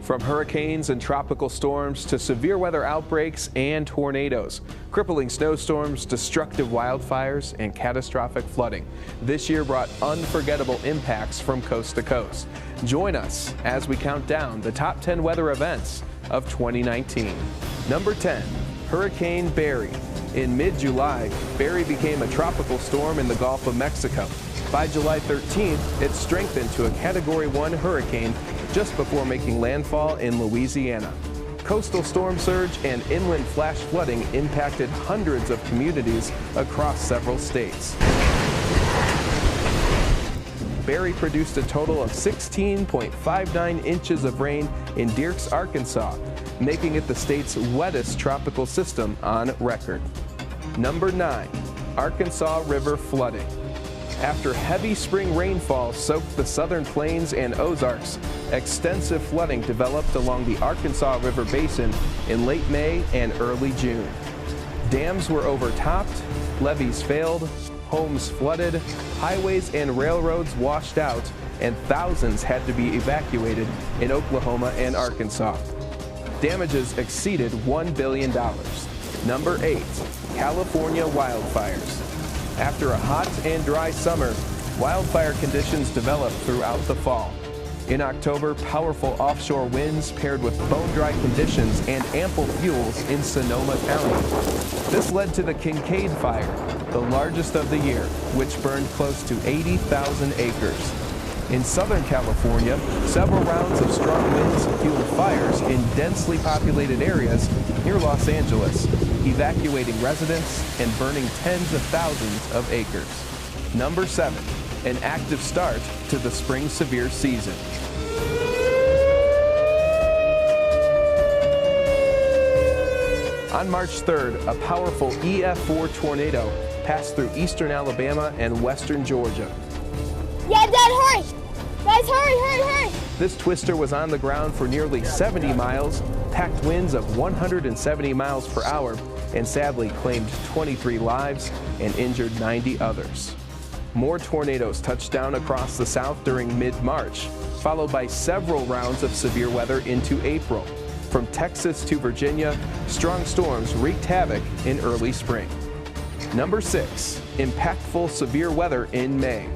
From hurricanes and tropical storms to severe weather outbreaks and tornadoes, crippling snowstorms, destructive wildfires, and catastrophic flooding, this year brought unforgettable impacts from coast to coast. Join us as we count down the top 10 weather events of 2019. Number 10, Hurricane Barry. In mid-July, Barry became a tropical storm in the Gulf of Mexico. By July 13th, it strengthened to a Category 1 hurricane just before making landfall in Louisiana. Coastal storm surge and inland flash flooding impacted hundreds of communities across several states. Barry produced a total of 16.59 inches of rain in Dierks, Arkansas, making it the state's wettest tropical system on record. Number 9, Arkansas River flooding. After heavy spring rainfall soaked the southern plains and Ozarks, extensive flooding developed along the Arkansas River basin in late May and early June. Dams were overtopped, levees failed, homes flooded, highways and railroads washed out, and thousands had to be evacuated in Oklahoma and Arkansas. Damages exceeded $1 billion. Number 8, California wildfires. After a hot and dry summer, wildfire conditions developed throughout the fall. In October, powerful offshore winds paired with bone-dry conditions and ample fuels in Sonoma County. This led to the Kincaid Fire, the largest of the year, which burned close to 80,000 acres. In Southern California, several rounds of strong winds fueled fires in densely populated areas near Los Angeles, evacuating residents and burning tens of thousands of acres. Number 7, an active start to the spring severe season. On March 3rd, a powerful EF4 tornado passed through eastern Alabama and western Georgia. Yeah, Dad, hurry! Guys, hurry! This twister was on the ground for nearly 70 miles, packed winds of 170 miles per hour, and sadly claimed 23 lives and injured 90 others. More tornadoes touched down across the South during mid-March, followed by several rounds of severe weather into April. From Texas to Virginia, strong storms wreaked havoc in early spring. Number 6, impactful severe weather in May.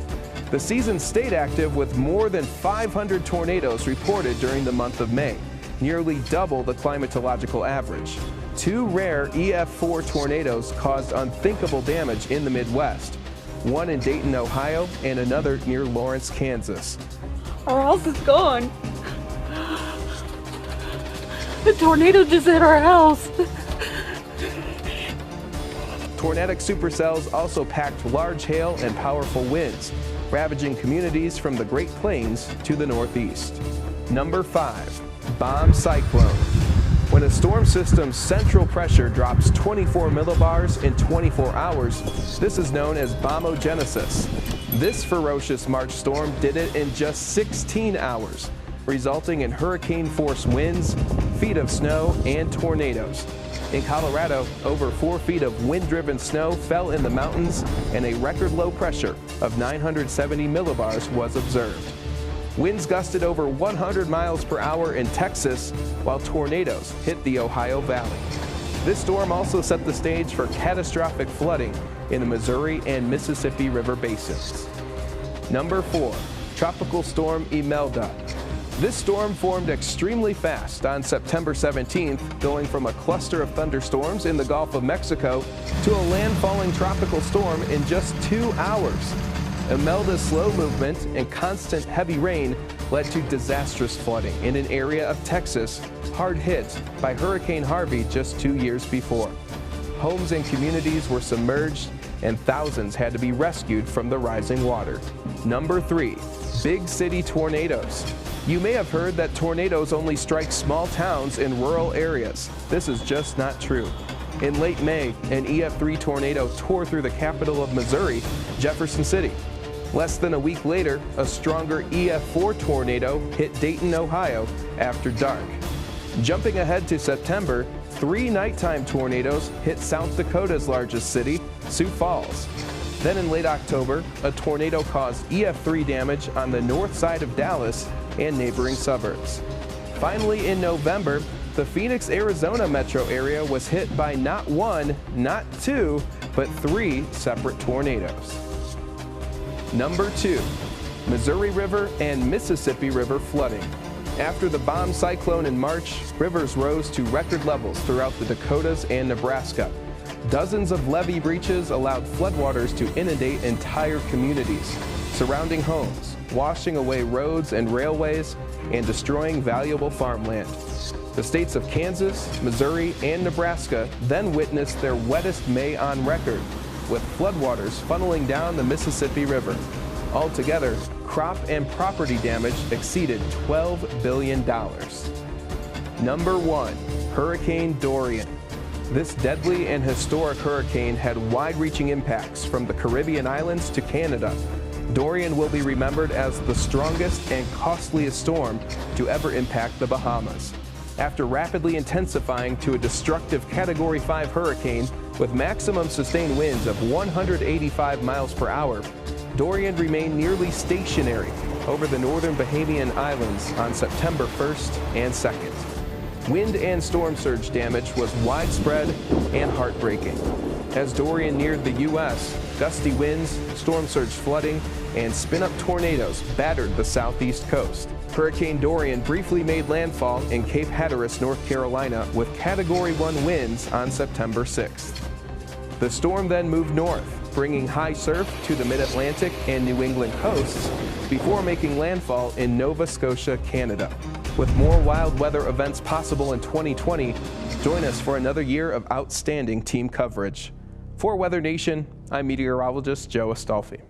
The season stayed active with more than 500 tornadoes reported during the month of May, nearly double the climatological average. 2 rare EF4 tornadoes caused unthinkable damage in the Midwest, one in Dayton, Ohio, and another near Lawrence, Kansas. Our house is gone. The tornado just hit our house. Tornadic supercells also packed large hail and powerful winds, ravaging communities from the Great Plains to the Northeast. Number 5, bomb cyclone. When a storm system's central pressure drops 24 millibars in 24 hours, this is known as bombogenesis. This ferocious March storm did it in just 16 hours, resulting in hurricane-force winds, feet of snow, and tornadoes. In Colorado, over 4 feet of wind-driven snow fell in the mountains, and a record low pressure of 970 millibars was observed. Winds gusted over 100 miles per hour in Texas, while tornadoes hit the Ohio Valley. This storm also set the stage for catastrophic flooding in the Missouri and Mississippi River basins. Number 4, Tropical Storm Imelda. This storm formed extremely fast on September 17th, going from a cluster of thunderstorms in the Gulf of Mexico to a landfalling tropical storm in just 2 hours. Imelda's slow movement and constant heavy rain led to disastrous flooding in an area of Texas hard hit by Hurricane Harvey just 2 years before. Homes and communities were submerged, and thousands had to be rescued from the rising water. Number 3, big city tornadoes. You may have heard that tornadoes only strike small towns in rural areas. This is just not true. In late May, an EF3 tornado tore through the capital of Missouri, Jefferson City. Less than a week later, a stronger EF4 tornado hit Dayton, Ohio after dark. Jumping ahead to September, 3 nighttime tornadoes hit South Dakota's largest city, Sioux Falls. Then in late October, a tornado caused EF3 damage on the north side of Dallas and neighboring suburbs. Finally, in November, the Phoenix, Arizona metro area was hit by not one, not two, but 3 separate tornadoes. Number 2, Missouri River and Mississippi River flooding. After the bomb cyclone in March, rivers rose to record levels throughout the Dakotas and Nebraska. Dozens of levee breaches allowed floodwaters to inundate entire communities, surrounding homes, washing away roads and railways, and destroying valuable farmland. The states of Kansas, Missouri, and Nebraska then witnessed their wettest May on record, with floodwaters funneling down the Mississippi River. Altogether, crop and property damage exceeded $12 billion. Number 1, Hurricane Dorian. This deadly and historic hurricane had wide-reaching impacts from the Caribbean islands to Canada. Dorian will be remembered as the strongest and costliest storm to ever impact the Bahamas. After rapidly intensifying to a destructive Category 5 hurricane with maximum sustained winds of 185 miles per hour, Dorian remained nearly stationary over the northern Bahamian Islands on September 1st and 2nd. Wind and storm surge damage was widespread and heartbreaking. As Dorian neared the U.S., gusty winds, storm surge flooding, and spin-up tornadoes battered the southeast coast. Hurricane Dorian briefly made landfall in Cape Hatteras, North Carolina, with Category 1 winds on September 6th. The storm then moved north, bringing high surf to the mid-Atlantic and New England coasts before making landfall in Nova Scotia, Canada. With more wild weather events possible in 2020, join us for another year of outstanding team coverage. For Weather Nation, I'm meteorologist Joe Astolfi.